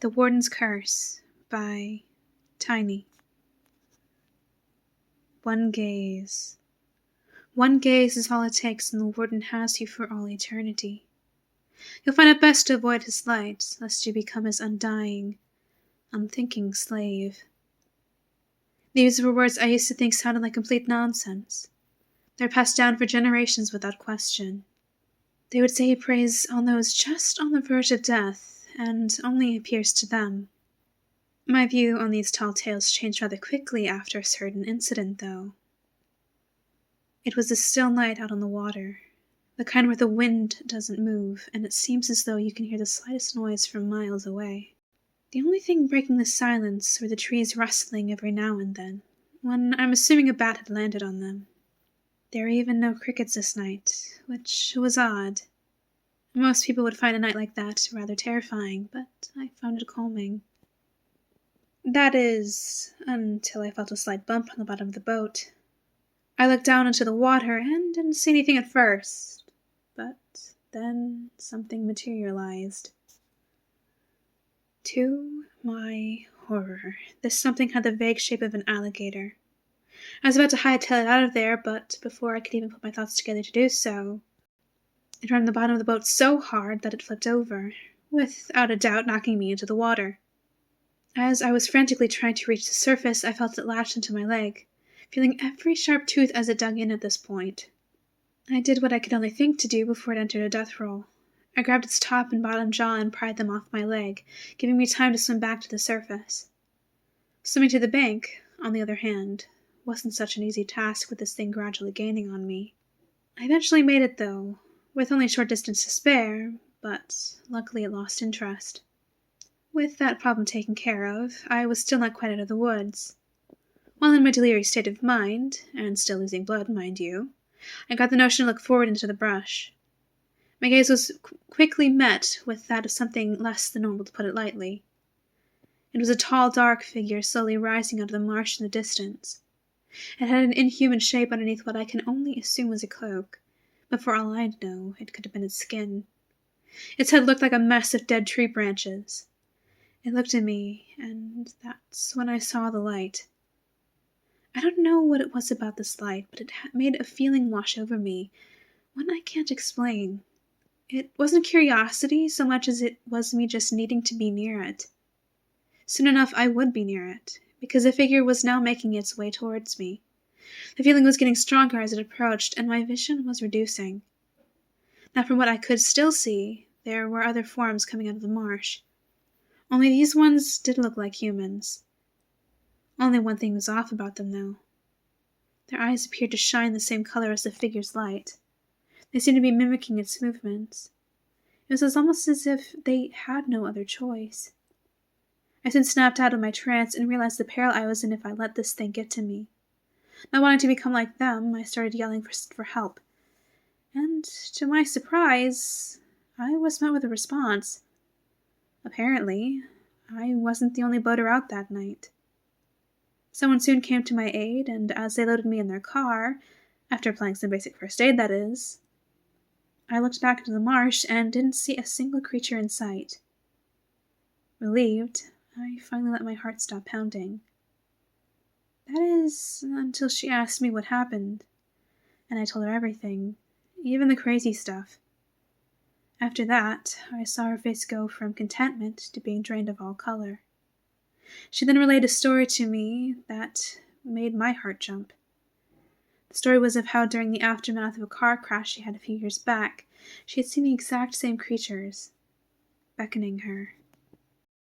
The Warden's Curse by Tiny. One gaze. One gaze is all it takes, and the Warden has you for all eternity. You'll find it best to avoid his light, lest you become his undying, unthinking slave. These were words I used to think sounded like complete nonsense. They're passed down for generations without question. They would say he preys on those just on the verge of death, and only appears to them. My view on these tall tales changed rather quickly after a certain incident, though. It was a still night out on the water, the kind where the wind doesn't move, and it seems as though you can hear the slightest noise from miles away. The only thing breaking the silence were the trees rustling every now and then, when I'm assuming a bat had landed on them. There were even no crickets this night, which was odd. Most people would find a night like that rather terrifying, but I found it calming. That is, until I felt a slight bump on the bottom of the boat. I looked down into the water and didn't see anything at first, but then something materialized. To my horror, this something had the vague shape of an alligator. I was about to hightail it out of there, but before I could even put my thoughts together to do so, it rammed the bottom of the boat so hard that it flipped over, without a doubt knocking me into the water. As I was frantically trying to reach the surface, I felt it latch into my leg, feeling every sharp tooth as it dug in at this point. I did what I could only think to do before it entered a death roll. I grabbed its top and bottom jaw and pried them off my leg, giving me time to swim back to the surface. Swimming to the bank, on the other hand, wasn't such an easy task with this thing gradually gaining on me. I eventually made it, though, with only a short distance to spare, but luckily it lost interest. With that problem taken care of, I was still not quite out of the woods. While in my delirious state of mind, and still losing blood, mind you, I got the notion to look forward into the brush. My gaze was quickly met with that of something less than normal, to put it lightly. It was a tall, dark figure slowly rising out of the marsh in the distance. It had an inhuman shape underneath what I can only assume was a cloak, but for all I know, it could have been its skin. Its head looked like a mess of dead tree branches. It looked at me, and that's when I saw the light. I don't know what it was about this light, but it made a feeling wash over me, one I can't explain. It wasn't curiosity so much as it was me just needing to be near it. Soon enough I would be near it, because the figure was now making its way towards me. The feeling was getting stronger as it approached, and my vision was reducing. Now, from what I could still see, there were other forms coming out of the marsh. Only these ones did look like humans. Only one thing was off about them, though. Their eyes appeared to shine the same color as the figure's light. They seemed to be mimicking its movements. It was almost as if they had no other choice. I soon snapped out of my trance and realized the peril I was in if I let this thing get to me. Not wanting to become like them, I started yelling for help. And, to my surprise, I was met with a response. Apparently, I wasn't the only boater out that night. Someone soon came to my aid, and as they loaded me in their car, after applying some basic first aid, that is, I looked back into the marsh and didn't see a single creature in sight. Relieved, I finally let my heart stop pounding. That is, until she asked me what happened, and I told her everything, even the crazy stuff. After that, I saw her face go from contentment to being drained of all color. She then relayed a story to me that made my heart jump. The story was of how during the aftermath of a car crash she had a few years back, she had seen the exact same creatures, beckoning her.